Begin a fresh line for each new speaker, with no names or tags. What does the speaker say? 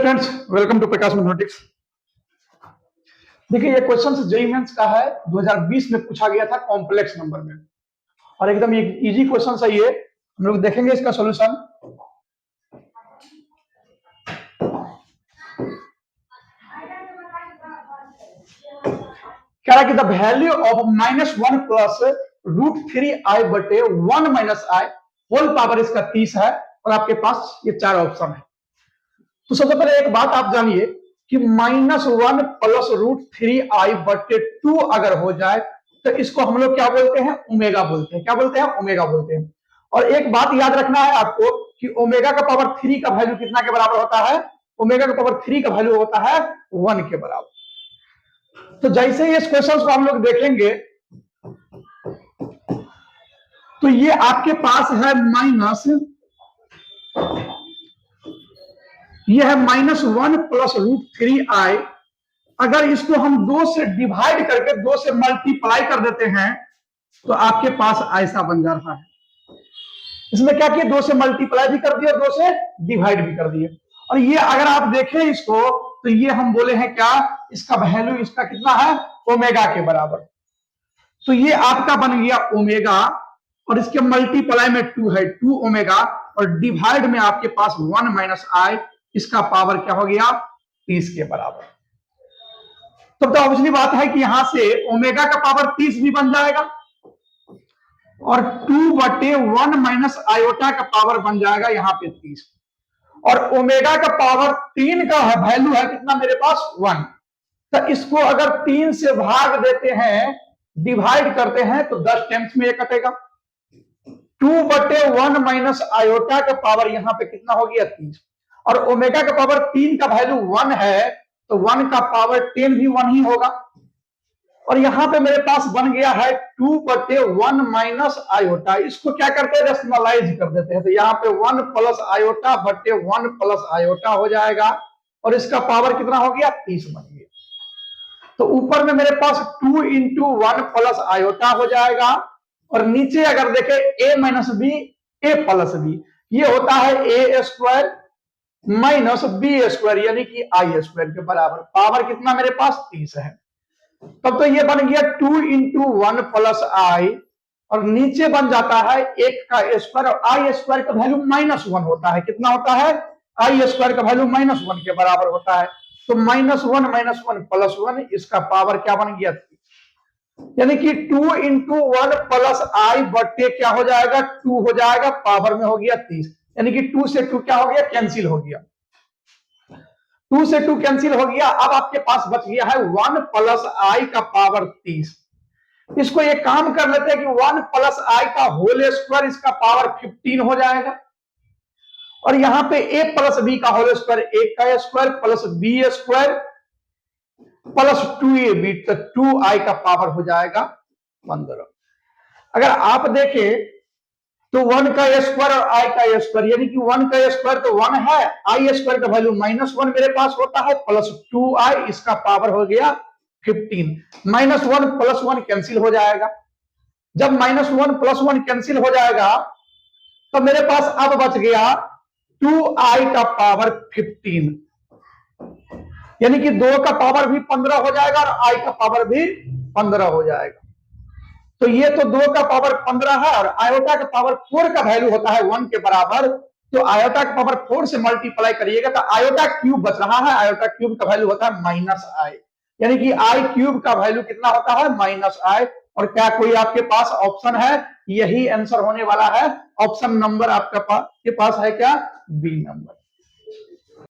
Friends, welcome to Prakash mathematics. देखिए, ये question JEE mains का है, 2020 में पूछा गया था कॉम्प्लेक्स नंबर में, और एकदम एक इजी क्वेश्चन है ये। हम लोग देखेंगे इसका सॉल्यूशन। कह रहा है कि the value of -1 plus √3i बटे 1 माइनस आई होल पावर इसका 30 है, और आपके पास ये चार ऑप्शन है। तो सबसे पहले एक बात आप जानिए कि -1 प्लस √3i बटे 2 अगर हो जाए तो इसको हम लोग क्या बोलते हैं? ओमेगा बोलते हैं। क्या बोलते हैं? ओमेगा बोलते हैं। और एक बात याद रखना है आपको कि ओमेगा का पावर 3 का वैल्यू कितना के बराबर होता है? ओमेगा का पावर 3 का वैल्यू होता है 1 के बराबर। तो जैसे ही इस क्वेश्चन को हम लोग देखेंगे तो ये आपके पास है ये है -1 प्लस √3i। अगर इसको हम 2 से डिवाइड करके 2 से मल्टीप्लाई कर देते हैं तो आपके पास ऐसा बन जा रहा है। इसमें क्या किया? 2 से मल्टीप्लाई भी कर दिया, 2 से डिवाइड भी कर दिए। और ये अगर आप देखें इसको तो ये हम बोले हैं क्या? इसका वैल्यू इसका कितना है? ओमेगा के बराबर। तो ये आपका बन गया ओमेगा, और इसके मल्टीप्लाई में 2 है, 2 ओमेगा, और डिवाइड में आपके पास 1 माइनस आई, इसका पावर क्या हो गया? 30 के बराबर। तब तो ऑब्वियसली बात है कि यहां से ओमेगा का पावर 30 भी बन जाएगा, और 2 बटे 1 माइनस आयोटा का पावर बन जाएगा यहां पे 30। और ओमेगा का पावर 3 का वैल्यू है कितना मेरे पास? 1। तो इसको अगर 3 से भाग देते हैं, डिवाइड करते हैं, तो 10 टाइम्स में ये कटेगा। 2 बटे 1 माइनस आयोटा का पावर यहां पे कितना हो गया? 30। और ओमेगा का पावर 3 का वैल्यू 1 है, तो 1 का पावर 10 भी 1 ही होगा। और यहां पे मेरे पास बन गया है 2 बटे 1 माइनस आयोटा। इसको क्या करते हैं? रेशनलाइज कर देते हैं। तो यहाँ पे 1 प्लस आयोटा बटे 1 प्लस आयोटा हो जाएगा, और इसका पावर कितना हो गया? 30 बन गया। तो ऊपर में मेरे पास 2 इंटू 1 प्लस आयोटा हो जाएगा, और नीचे अगर देखें a minus b, a plus b, ये होता है a square minus b square, यानी कि आई स्क्वायर के बराबर। पावर कितना मेरे पास? 30 है। तब तो ये बन गया 2 इंटू 1 प्लस आई, और नीचे बन जाता है 1 का स्क्वायर, और आई स्क्वायर का वैल्यू -1 होता है। कितना होता है? आई स्क्वायर का वैल्यू -1 के बराबर होता है। तो -1 प्लस 1, इसका पावर क्या बन गया? यानी कि 2 इंटू 1 प्लस आई बटे क्या हो जाएगा? 2 हो जाएगा, पावर में हो गया 30। यानी कि 2 से 2 क्या हो गया? कैंसिल हो गया। 2 से 2 कैंसिल हो गया। अब आपके पास बच गया है 1 प्लस आई का पावर 30। इसको एक काम कर लेते हैं कि 1 प्लस आई का होल स्क्वायर, इसका पावर 15 हो जाएगा। और यहां पे a प्लस बी का होल स्क्वायर, a का square plus b square plus 2ab, तो 2i का पावर हो जाएगा 15। अगर आप देखें तो 1 का स्क्वायर और i का स्क्वायर, यानी कि 1 का स्क्वायर तो 1 है, i स्क्वायर का वैल्यू -1 मेरे पास होता है, प्लस 2i, इसका पावर हो गया 15। -1 प्लस 1 कैंसिल हो जाएगा। जब -1 प्लस 1 कैंसिल हो जाएगा तो मेरे पास अब बच गया 2i का पावर 15, यानी कि 2 का पावर भी 15 हो जाएगा और i का पावर भी 15 हो जाएगा। तो ये तो 2 का पावर 15 है, और आयोटा का पावर 4 का वैल्यू होता है 1 के बराबर। तो आयोटा का पावर 4 से मल्टीप्लाई करिएगा तो आयोटा क्यूब बच रहा है। आयोटा क्यूब का वैल्यू होता है -i, यानी कि आई क्यूब का वैल्यू कितना होता है? -i। और क्या कोई आपके पास ऑप्शन है? यही आंसर होने वाला है। ऑप्शन नंबर आपका के पास है क्या? B number.